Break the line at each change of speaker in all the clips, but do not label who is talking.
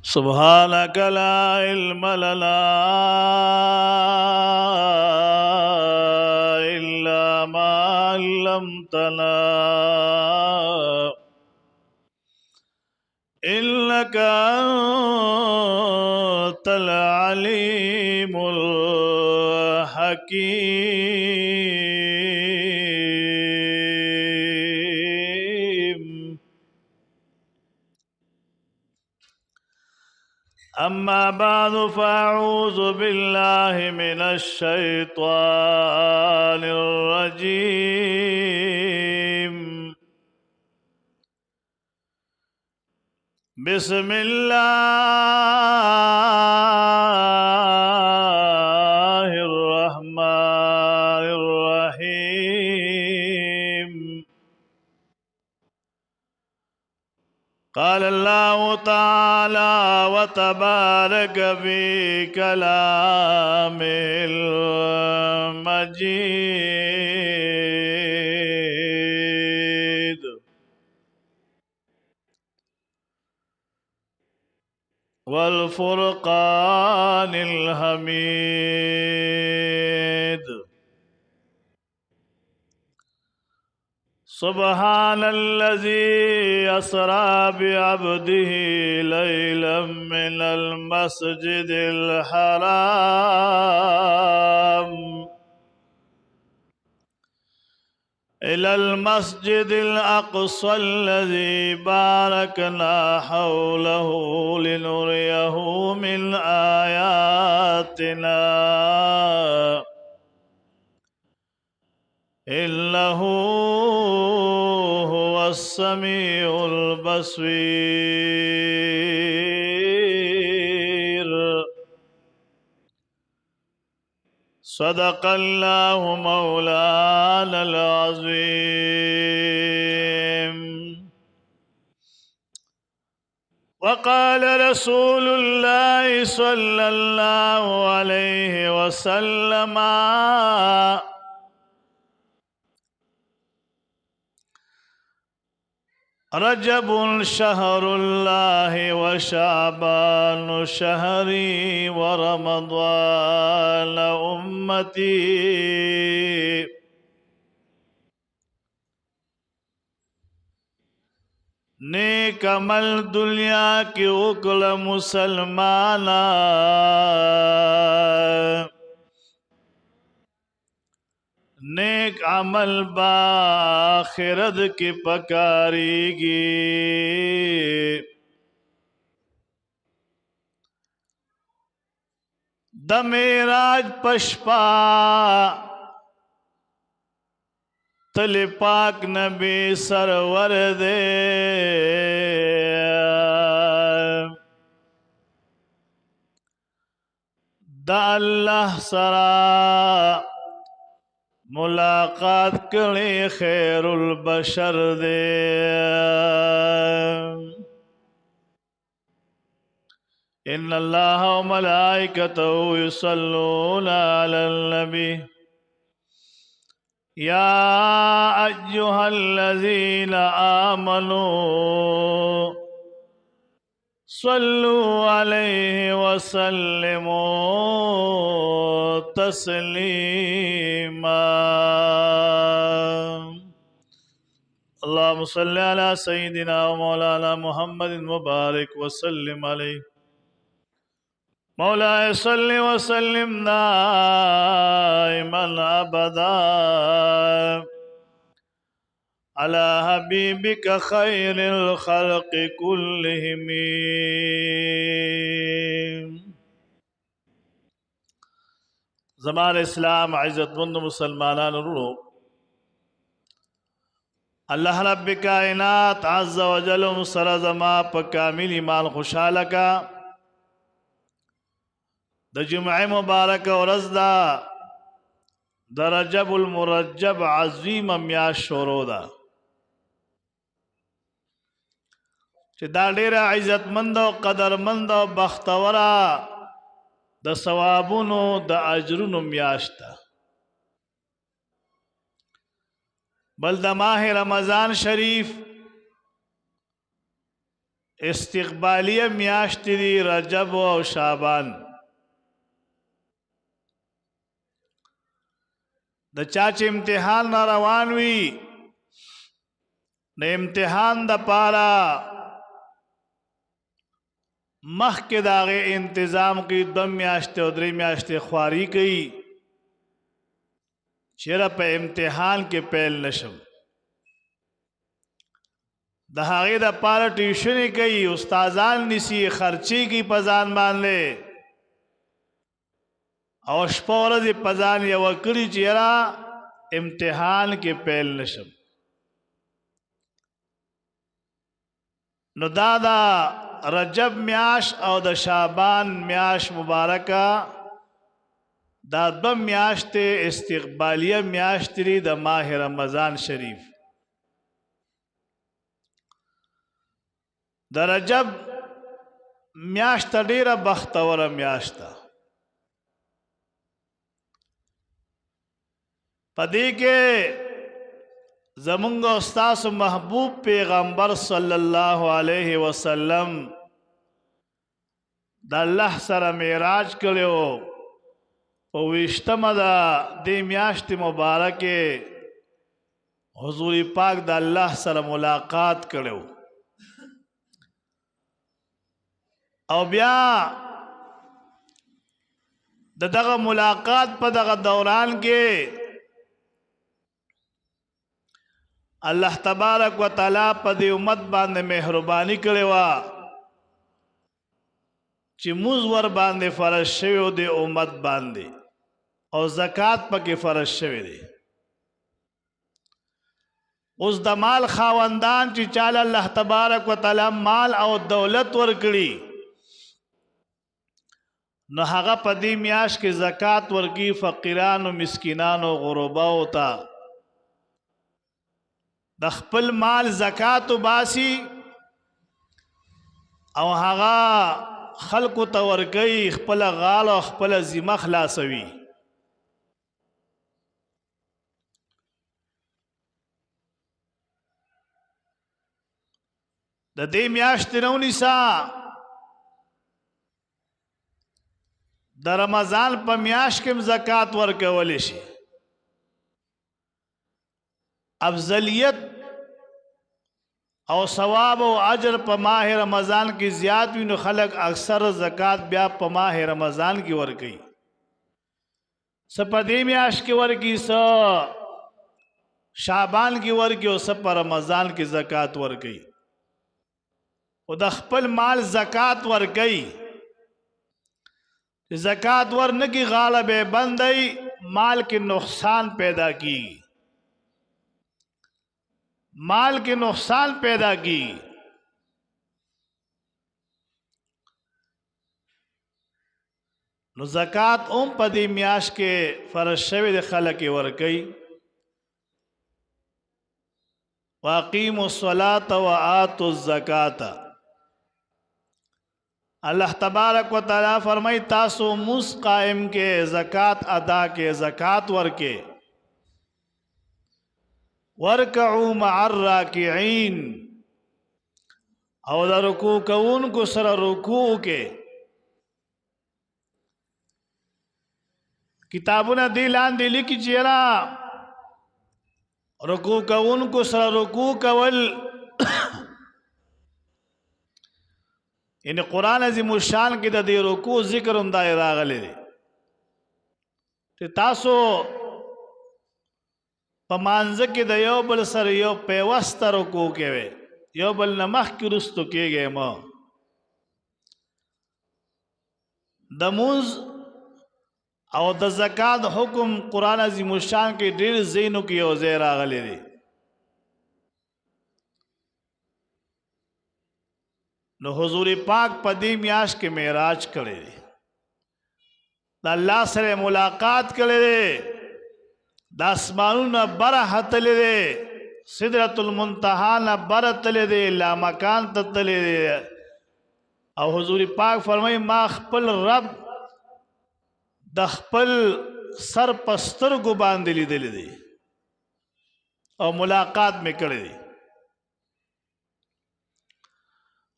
सुब्हानक ला इल्म लना इल्ला मा अल्लमतना इन्नका अंतल अलीमुल हकीम। अम्मा बादु फ़अऊज़ु बिल्लाहि मिनश शैतानिर रजीम। बिस्मिल्लाहिर रहमानिर रहीम। क़ाल अल्लाहु तआला व तबारक फ़ी कलामिल मजीद। वल फ़ुरक़ानिल हमीद। सुब्हानल्लज़ी अस्रा बिअब्दिही लैलन मिनल मस्जिदिल हराम इलल मस्जिदिल अक़सल्लज़ी बारकना हौलहू लिनुरियहू मिन आयातिना इन्नहू हुवस्समीउल बसीर। सदक़ल्लाहु मौलानल अज़ीम। वक़ाल रसूलुल्लाहि सल्लल्लाहु अलैहि वसल्लम रजबुन शहरुल्लाहि व शाबानु शहरी व रमज़ान उम्मती। नेक अमल दुनिया के उकल मुसलमाना नेक अमल बाखिरत की पकारीगी। दमेराज पशपा तले पाक नबी सरवर दे दा अल्लाह सरा मुलाकात करे खैरुल बशर दे। इन्नल्लाह व मलाइकतहू युसल्लूना अलन नबी या अय्युहल्लज़ीना आमनू सल्लु अलैहि वसल्लिमू तस्लीमा। अल्लाहुम्मा सल्लि अला सय्यिदिना व मौलाना मुहम्मदिन व बारिक व सल्लिम अलैहि। मौलाए सल्लि व सल्लिम दाइमन अबदा अला हबीबिका खैरिल खल्क़ि कुल्लिहिम। ज़मान इस्लाम इज़्ज़तमंद मुसलमानान रो अल्लाह रब्बि कायनात अज़्ज़ व जल सरज़मा प कामिल ईमान खुशाल का द जुम्आ मुबारक और रज़दा द रजबुल मुरज्जब अज़ीम म्याश शोरोदा दा डेरा इज़्ज़तमंद और कदरमंद और बख्तवरा द सवाबुनो द अजरुनो म्याश्ता। बल द माह रमज़ान शरीफ استقبالیه میاشت دی رجب او شعبان. د چا چې امتحان را روان وي د امتحان د پاره مخکې د هغې انتظام کوي 2 میاشتې او 3 میاشتې خواري کوي چېرې په امتحان کې پیل نشم. د هغې د پاره ټیوشنې کوي، استادان نیسي، خرچې کوي په ځان باندې او شپه ورځې په ځان یوه کړي چې یاره امتحان کې پیل نشم. نو دا د رجب میاش او د شعبان میاش مبارکه دا 2 میاشتې استقبالیه میاشتې دي د ماه رمضان شریف. د رجب میاشت ډیره بختوره میاشت ده. پدې کې زمونږ استاد محبوب پیغمبر صلی الله علیه وسلم د الله سره معراج کړو. په 20مه د دې میاشتې مبارکه حضور پاک د الله سره ملاقات کړو او بیا دغه ملاقات په دغه دوران کې الله تبارک وتعالى په دې امت باندې مهرباني کړې و چې موږ ور باندې فرض شوی د امت باندې او زکات پکې فرض شوی دی. اوس د مال خاوندان چې چاله الله تبارک وتعالى مال او دولت ورکړي نو هغه په دې میاشت کې زکات ورکړي فقیرانو مسکینانو غرباو ته د خپل مال زکات وباسي او هغه خلقو ته ورکوي خپل غال او خپل ذمه خلاصوي. د دې میاشتې نه ونیسه د رمضان په میاشت کې زکات ورکولی شي. افضلیت او ثواب او اجر په ماه رمضان کې زیات وي نو خلق اکثر زکات بیا په ماه رمضان کې ورکوي. څه په دې میاشت کې ورکوي، څه شعبان کې ورکوي او څه په رمضان کې زکات ورکوي. او د خپل مال زکات ورکوي. زکات ورنکي غاړه به بندي مال کې نقصان پیدا کی، مال کے نقصان پیدا کی. نو زکات په دې میاشت کې فرض شوی د خلک ورکوي. واقیموا الصلاة وآتوا الزکاة. اللہ تبارک و تعالی فرمائی تاسو مس قائم کے زکات ادا کے زکات ورکے ورکعوا مع الراکعین او دا رکوع کون کو سر رکوع کے. کتابونه دی لاندې لیکي چې را رکوع کون کو سر رکوع کول ان قرآن عظیم الشان کې د دې رکوع ذکر هم دا راغلی دی. ته تاسو په مانځه کې د یو بل سره یو پیوسته رکوع کوئ، یو بل نه مخکې رستو کېږئ. ما د مونځ او د زکات حکم قرآن عظیم الشان کې ډېر ځایونو کې یو ځای راغلی دی. نو حضور پاک په دې میاشت کې معراج کړی دی، د الله سره ملاقات کړی دی، د اسمانونو بره هتلی دی، سدرة المنتهی نه بره تللی دی، لامکان ته تللی دی. او حضور پاک فرمایي ما خپل رب د خپل سر په سترګو باندې لیدلی دی او ملاقات مې کړی دی.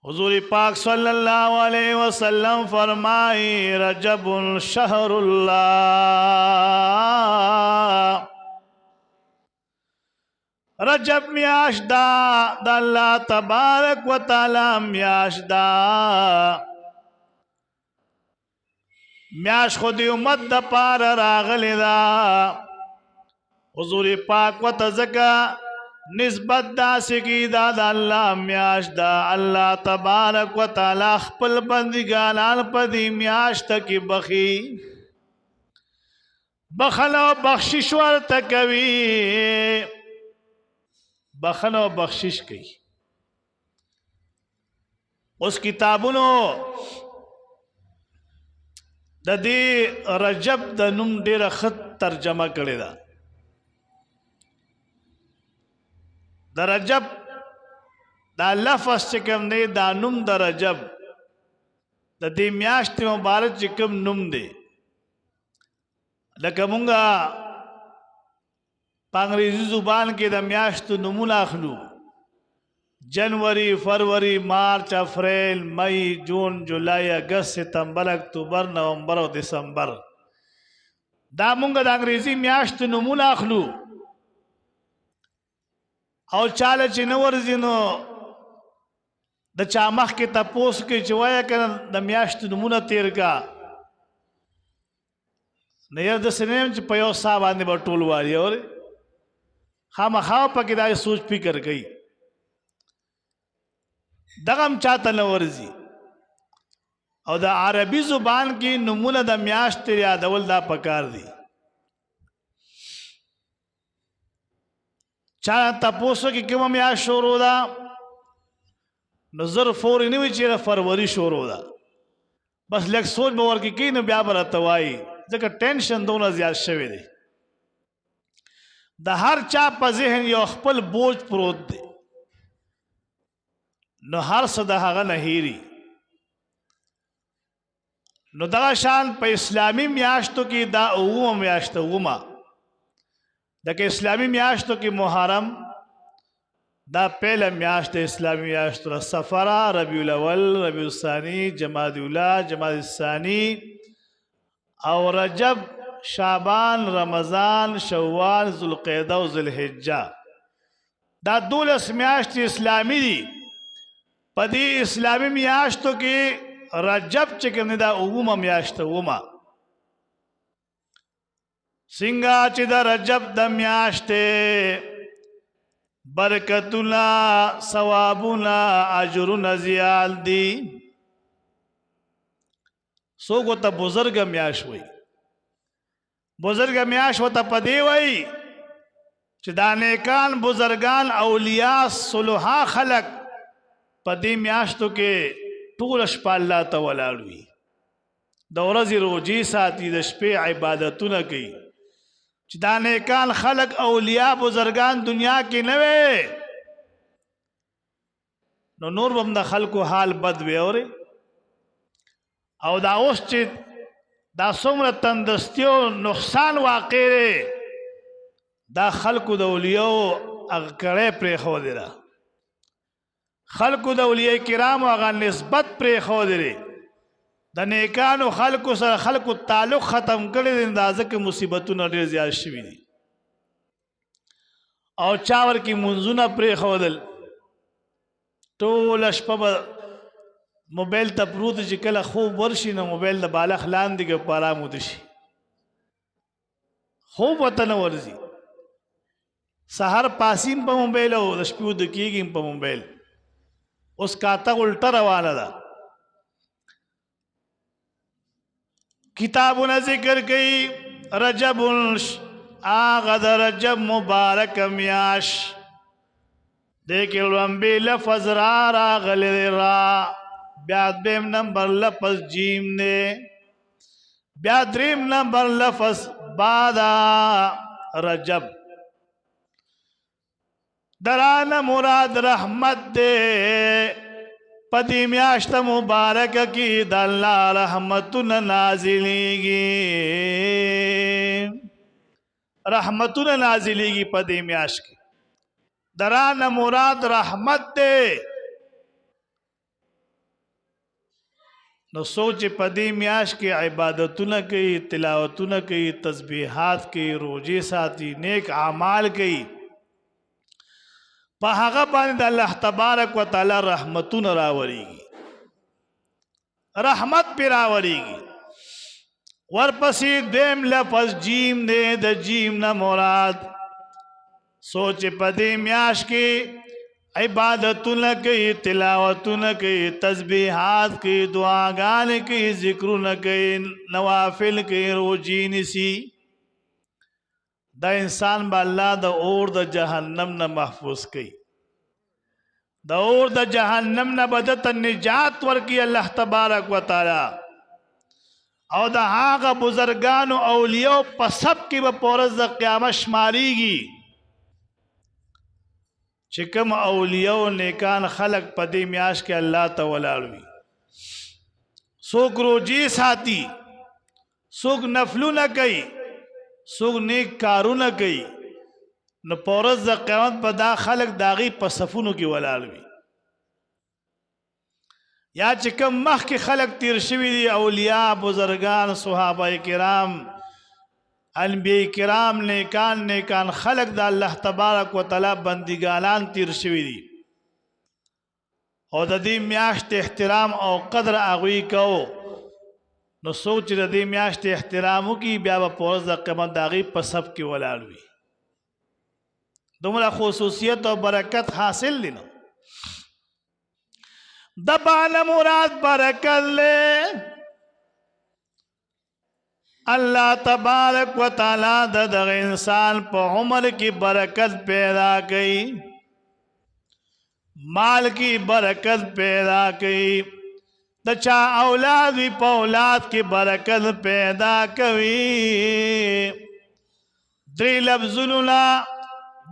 حضور پاک صلی اللہ علیہ وسلم فرمائی رجب شہر اللہ، رجب میاش دا دا اللہ تبارک و تعالی میاش دا، میاش خودی امت دا پار راغلی دا. حضور پاک و تزکا نسبت دا سکی دا دا اللہ میاش دا، اللہ تبارک و تعالی خپل بندگانان پا دی میاش تکی بخی، بخنو بخشش ورتکوی، بخنو بخشش کی. اس کتابونو د دې رجب د نوم ډیره خط ترجمه کړی ده. د رجب دا لفظ چې کوم دی، دا نوم د رجب د دې میاشتې مبارک چې کوم نوم دی، لکه مونږه په انګریزي زبان کې د میاشتو نومونه اخلو: जनवरी, फरवरी, मार्च, अप्रैल, मई, जून, जुलाई, अगस्त, सितंबर, अक्टूबर, नवंबर और दिसंबर. دا مونږ د انګریزي میاشتو نومونه اخلو. او چاله چې نه ورځي نو د چا مخ کې تپوس کې چې وایه که د میاشتو نومونه تیر کا، نه یو داسې نه یم چې په یو ساه باندې به ټول وایي. اورې خامخا پکې دا سوچ فکر کوي، دغه هم چاته نه ورځي. او د عربي زبان کې نومونه د میاشتې یادول دا پکار دي. چا تپوسو کې کومه میاشت شروع ده، نو زر فوري نه وي چې فروری شروع ده، بس لږ سوچ به ورکې کوي نو بیا به راته وایي، ځکه ټینشن دونه زیات شوی دی. د هر چا په ذهن یو خپل بوج پروت دی، نو هر څه د هغه نه هیري. نو دغه شان په اسلامي میاشتو کې دا اومه میاشت اومه، دغه اسلامي میاشتو کې محرم دا پہله میاشت اسلامي میاشتو، صفر، ربیع الاول، ربیع الثانی، جمادی الاولی، جمادی الثانی، او رجب، شعبان، رمضان، شوال، ذوالقعده او ذوالحجه. دا 12 میاشتې اسلامي دي. په دې اسلامي میاشتو کې رجب چې کوم دا اومه میاشت اومه. څنګه چې د رجب د میاشتې برکتونه، ثوابونه، اجرونه زیات دي. څوک ورته بزرګه میاشت وایي. بزرګه میاشت ورته په دې وایي چې دا نیکان بزرګان اولیاء صلحا خلق په دې میاشتو کې ټوله شپه الله ته ولاړ وي، د ورځې روجې ساتي، د شپې عبادتونه کوي. چې دا نیکان خلق اولیاء بزرګان دنیا کې نه وي، نو نور به هم د خلکو حال بد وي. اورې او دا اوس چې دا څومره تندرستي او نقصان واقع دی، دا خلکو د اولیاء هغه کړی پرېښودې ده، خلکو د اولیاء کرامو هغه نسبت پرېښودې دی، د نیکانو خلکو سره خلکو تعلق ختم کړی دی. دا ځکه مصیبتونه ډېر زیات شوي دي. او چا ورکې منځونه پرېښودل، ټوله شپه به موبایل ته پروت چې کله خوب ورشي نو موبایل د بالښت لاندې کې په ارام وده شي، خوب ورته نه ورځي. سحر پاسیم په موبایل او د شپې وده کېږي په موبایل. اوس کاته الټه روانه ده. کتابونه ذکر کوي رجب، آغا د رجب مبارک میاش دیکھ لمبی لفظ را راغلی را، بیا دویم نمبر لفظ جیم نے، بیا دریم نمبر لفظ بادا رجب. درانه مراد رحمت دے، پدی میاشت مبارک کی د الله رحمتونه نازلیږي، رحمتونه نازلیږي پدی میاشت کی. درانه مراد رحمت دے، نو سوچ پدې میاش کې عبادتونه کوي، تلاوتونه کوي، تسبیحات کوي، روزي ساتي، نیک اعمال کوي، په هغه باندې الله تبارک وتعالى رحمتونه راوړيږي، رحمت پی راوړيږي. ورپسې دیم لفظ جیم دی، د جیم نه مراد سوچ پدې میاش کې عبادتونه کوي، تلاوتونه کوي، تسبیحات کوي، دعاګانې کوي، ذکرونه کوي، نوافل کوي، روزي نیسي. دا انسان به الله د اور د جهنم نه محفوظ کوي، د اور د جهنم نه به دته نجات ورکي الله تبارک وتعالی. او د هغه بزرګانو اولیاء په سب کې به په ورځ د قیامت شمارېږي چې کوم اولیاء او نیکان خلق په دې میاش کې الله ته ولاړ وي. څوک روزي ساتي، څوک نفلونه کوي، څوک نیک کارونه کوي، نو په ورځ د قیامت به دا خلق د هغې په صفونو کې ولاړ وي. یا چې کوم مخکې خلق تیر شوي دي، اولیاء، بزرگان، صحابه کرام، انبیاء کرام، نیکان خلق د الله تبارک وتعالی بندگانان تیر شوي دي، او د دې میاشت احترام او قدر هغوی کو. نو سوچ د دې میاشت احترام وکړي، بیا به په ورځ د قیامت د هغې په صف کې ولاړ وي. دومره خصوصیت او برکت حاصل دی. نو د باندې مراد برکت لے اللہ تبارک و تعالی د انسان په عمر کی برکت پیدا کئی، مال کی برکت پیدا کئی، د چا اولاد وی په اولاد کی برکت پیدا کوي. درې لفظونه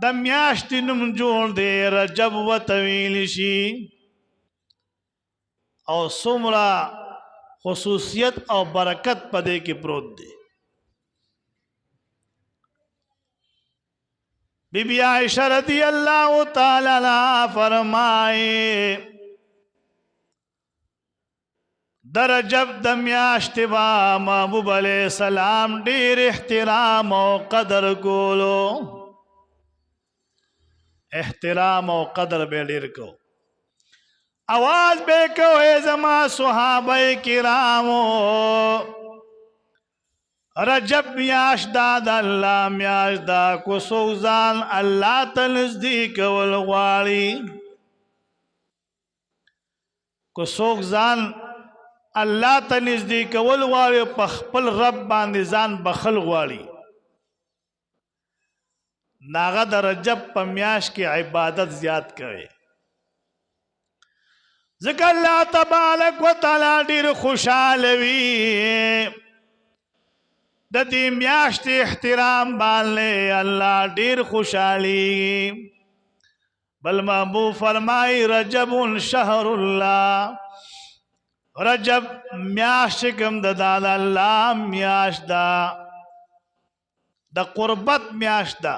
د میاشتې نوم جوړ دی، رجب وتویل شي، او څومره خصوصیت او برکت پدې کې پروت دی. بی بی عائشہ رضی اللہ تعالی عنہا فرمائے در رجب د میاشتې با محبوب علیہ السلام ډیر احترام او قدر کولو، احترام او قدر به ډیر کو. आवाज बे को जमा सुहाबे किरामो रजब मियाशदा अल्लाह मियाशदा को सोजान अल्लाह तनज़दीक वलवाली को सोजान अल्लाह तनज़दीक वलवाली पखपल रब बांदिजान बखल वाली नागद रजब पम्याश की इबादत ज़्याद करे. ذکر اللہ تبارک و تعالی ډیر خوشاله وی د دې میاشت احترام باندې الله ډیر خوشالي. بل محبوب فرمای رجب شهر الله، رجب میاشت کوم د الله میاشت دا د قربت میاشت دا،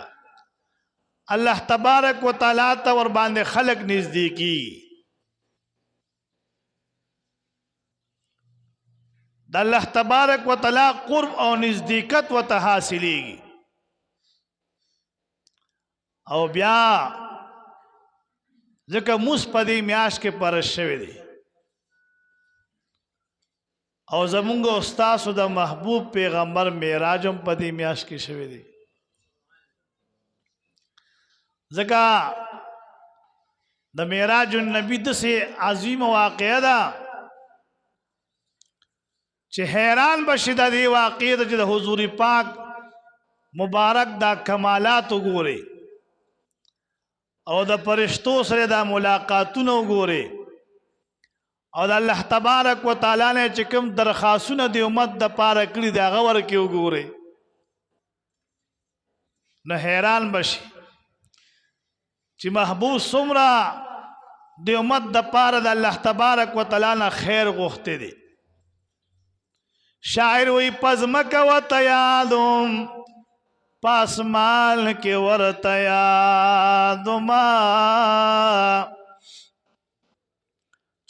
الله تبارک و تعالی ته ور باندې خلق نزدیکی. د الله تبارک و تعالی قرب او نزدېکت ورته حاصلېږي. او بیا ځکه موس په دې میاشت کې فرض شوی دی، او زمونږ استاسو د محبوب پیغمبر معراج هم په دې میاشت کې شوی دی. ځکه د معراج النبی داسې عظیم واقعه ده چې حیران بشي د دې واقعې ته چې د حضور پاک مبارک دا کمالات وګوري او د فرشتو سره دا ملاقاتونه وګوري او د الله تبارک و تعالی نه چې کوم درخواستونه د امت د پاره کړي د هغه ورکې وګوري، نو حیران بشي چې محبوب څومره د امت د پاره د الله تبارک و تعالی نه خیر غوښته دي. شاعر وی پزمک و تیادم پاسمال کے ور تیادما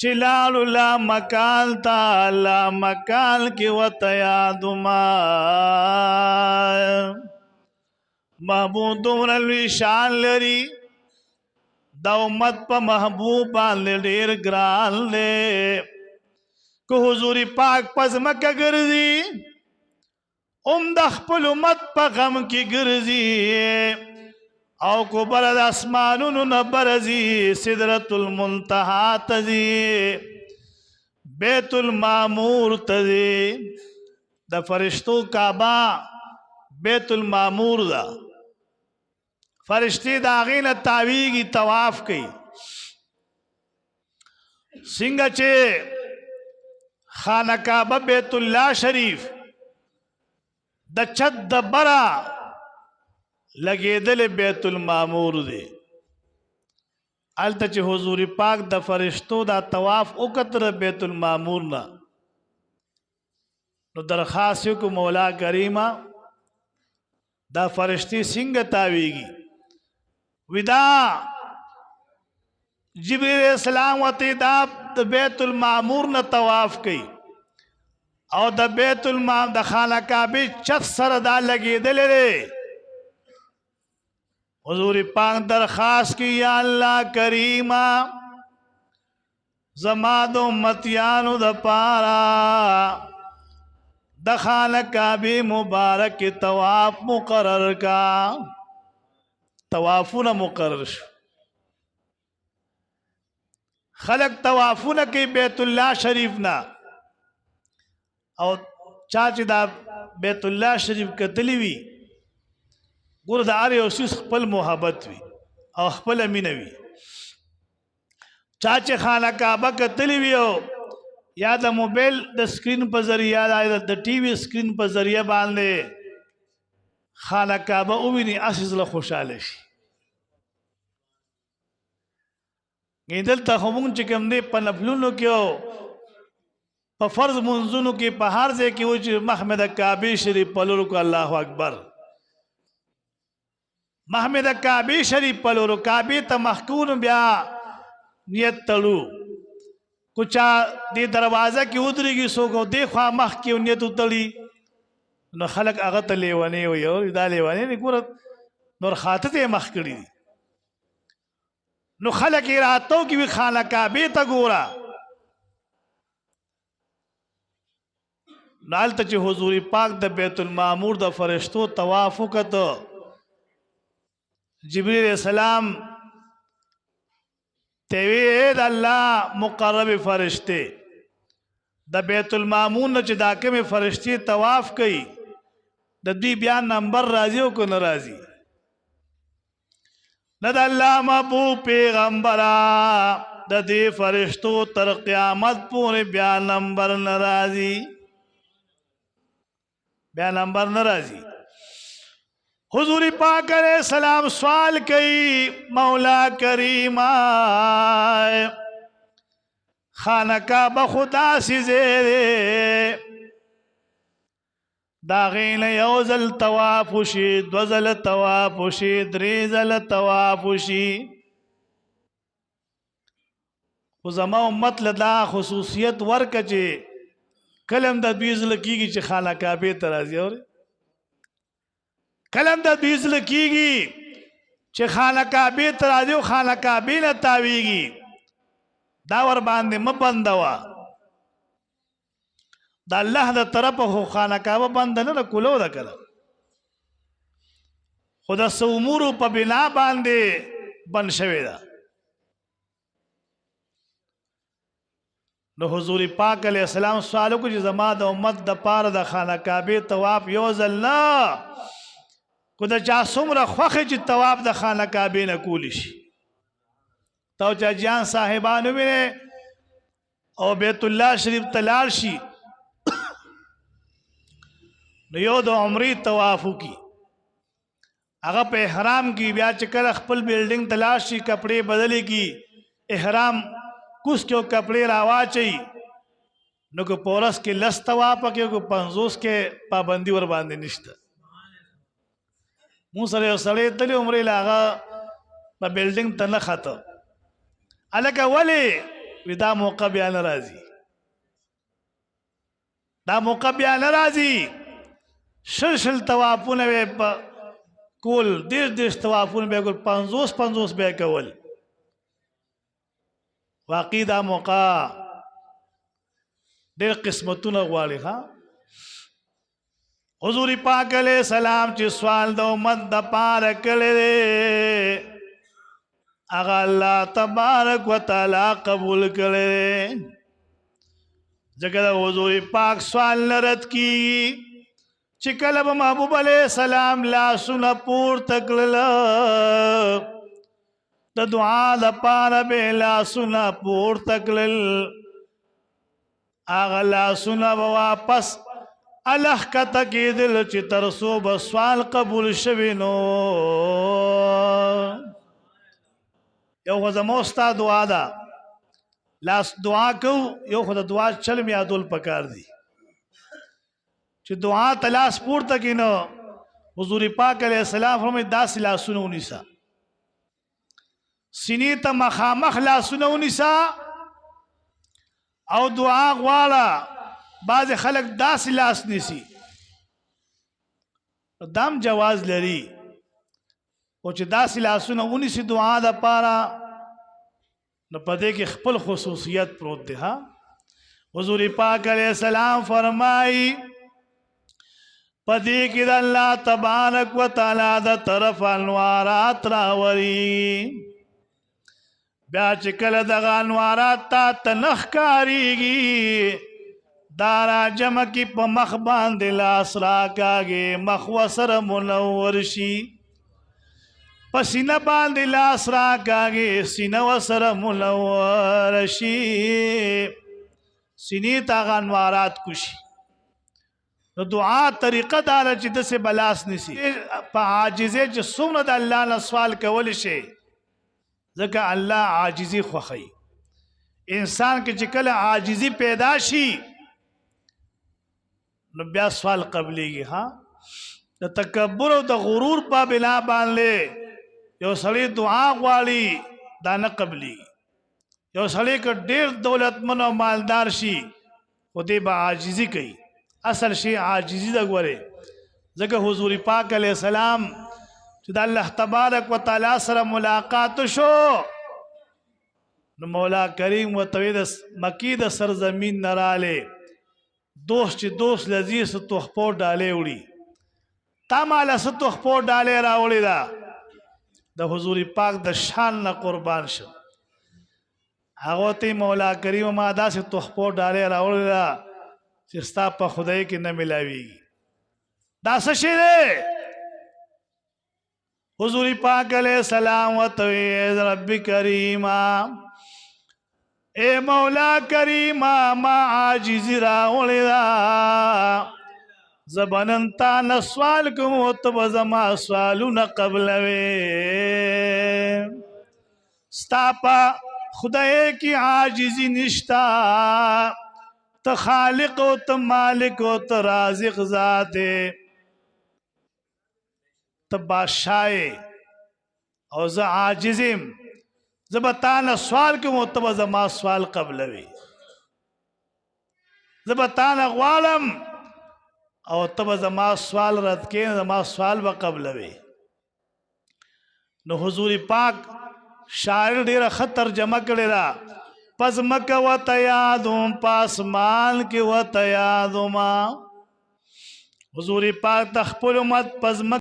چلالو لا مکان تا لا مکان کی وتیاد ما محبوب دومره لوی شان لري دا امت په محبوب باندې ډیر ګران دی که حضور پاک پز مکه ګرځي د خپل امت په غم کې ګرځي او کو بر د اسمانونو نه برځي سدرۃ المنتهى تزي بیت المعمور تزي د فرشتو کعبه بیت المعمور دا فرشتي دا غینه تاویږي طواف کوي څنګه چې خانه کعبه بیت الله شریف د چت د برا لګیدل بیت المعمور دی الته چې حضور پاک د فرشتو دا طواف وکړ بیت المعمور نه نو درخواست کو مولا کریمه دا فرشتي څنګه تاویږي ودا جبريل السلام وته دا د بیت المعمور نه طواف کوي او د بیت المعمور د خانه کعبه چت سره دا لګیدل لري حضور پاک درخواست کی یا الله کریمه زما د امتیانو د پارا د خانه کعبه مبارک طواف مقرر کا طوافونه مقرر شو خلق طوافونه کوي بیت الله شریف نه او چا چې دا بیت الله شریف کتلی وي ګور د اړ یو شي خپل محبت وي او خپل مینه وي چا چې خانه کعبه کتلی وي او یا د موبایل د سکرین په ذریعہ یا د ټي وي سکرین په ذریعہ باندې خانه کعبه وویني اساس له خوشاله شي دلته همون چې کوم دی په نفلونو کې او په فرض منځونو کې په هر ځای کې و چې محمد کعبه شریف پلورو کو الله اکبر محمد کعبه شریف پلورو کعبه ته محکون بیا نیت تړو کچا دې دروازه کې ودرېږي سوګو دې خوا مخ کې نیت تړي نو خلق هغه ته لیونی وي او دا لیونی نه ګور نور خاطه ته مخ کړی نو خلق راتو کی وی خانه کعبه ته ګورا نالته چې حضور پاک د بیت المعمور د فرشتو طواف وکړه جبريل السلام توید الله مقرب فرشته د بیت المعمور نه چې دا کومه فرشتي طواف کوي د دې بیا نمبر راځي او کو ناراضي نه د الله محبوب پیغمبره د دې فرشتو تر قیامت پورې بیا نمبر ناراضي بیا نمبر ناراضي حضور پاک علیہ السلام سوال کئی مولا کریم خانہ کعبہ خدا سی زیرے داغین یوزل توافشی دوزل توافشی دریزل توافشی خو زما امت لدا خصوصیت ورکه چې کلم د بیزل کیږي چې خانہ کعبه ته راځي اور کلم د بیزل کیږي چې خانہ کعبه ته راځي او خانہ کعبه نه تاویږي دا ور باندې مبندوا دا الله د طرفه خانہ کعبه بند نه کولو دا کړه خدا سومورو په بنا باندې بن شوی دا نو حضور پاک علیہ السلام سوالو کو چې زما د امت د پاره د خانہ کعبه طواف یو ځل نه کو د چا څومره خوخه چې طواف د خانہ کعبه نه کولی شي تو چا جان صاحبانو ویني او بیت الله شریف تلال شي نو یو د عمرې طواف کی هغه په احرام کې بیا چې کله خپل بلډینګ تلاش شي کپڑے بدلې کی احرام کوس کې کپڑے راواچي نو کو پورس کې لس طواف کې کو 50 کې پابندي ور باندې نشته مو سره سړی تلې عمرې لاغه په بلډینګ ته نه خاطر الکه ولی دا موقع بیا نه راځي دا موقع بیا نه راځي شل طوافونه به کول دیش طوافونه به کول 50 به کول واقعي دا موقع ډېر قسمتونه غواړي ها حضور پاک علیہ السلام چې سوال د امت د پاره کړی هغه الله تبارک وتعالى قبول کړي ځکه حضور پاک سوال رد کی چې کله به محبوب علیہ السلام لاسونه پورته کړل د دعا لپاره به لاسونه پورته کړل هغه لاسونه به واپس الله کته کېدل چې تر څو به سوال قبول شوي نو یو خو زموږ ستا دعا ده لاس دعا کو یو خو د دعا چل مې یادول پکار دي چې دعا ته لاس پورته کړي نو حضور پاک علیہ السلام فرمایي داسې لاسونه ونیسه سینې ته مخامخ لاسونه ونیسه او دعا غواړه بعض خلک داسې لاس نیسي دام جواز لري او چې داسې لاسونه ونیسي دعا د پاره نو پدې کې خپل خصوصیت پروت دی ها حضور پاک علیہ السلام فرمایي پدې کې د الله تبارک وتعالى د طرف انوارات راوري بیا چې کله دغه انوارات تا تنخ کاریږي دارا جمع کی په مخ باندې لاس راکاږي مخ وسره منور شي پسینه باندې لاس راکاږي سینه وسره منور شي سینې ته انوارات کوشي نو دعا طریقه دار چې د سه بلاس نسی په عاجزه چې څومره د الله نه سوال کول شي ځکه الله عاجزي خوخی انسان کې چې کله عاجزي پیدا شي نو بیا سوال قبليږي ها د تکبر او د غرور په بنا باندې یو سړی دعا غواړي دا نه قبليږي یو سړی که ډېر دولتمن او مالدار شي خو دې به عاجزي کوي اصل شی عاجزي دا غوړي ځکه حضور پاک علیہ السلام چې د الله تبارک وتعالى سره ملاقات شو نو مولا کریم وتوید مکی د سرزمین نراله دوست چې دوست لذیذ تحفو ډالې وړي تا مال س تحفو ډالې راوړي دا د حضور پاک د شان نه قربان شو هغه ته مولا کریم ما داسې تحفو ډالې راوړي دا چې ستا په خدای کې نه ملاويږي دا څه شی دی حضور پاک علیہ السلام وتوید رب کریما اے مولا کریما ما عاجزی راوړی دا زبانن تا نسوال کوم او ته زما سوالونه قبلوي ستا په خدای کی عاجزی نشتا ته خالق او ته مالک او ته رازق ذات ته بادشاہ او زه عاجزم زبتانا سوال کوم او ته زما سوال قبلوي زبتانا غوالم او ته زما سوال رد کې زما سوال به قبلوي نو حضور پاک شاعر ډیره خطر جمع کړی را پس مکه وته یادوم پاسمان کې وته یادوم حضور پاک تخپل مت پس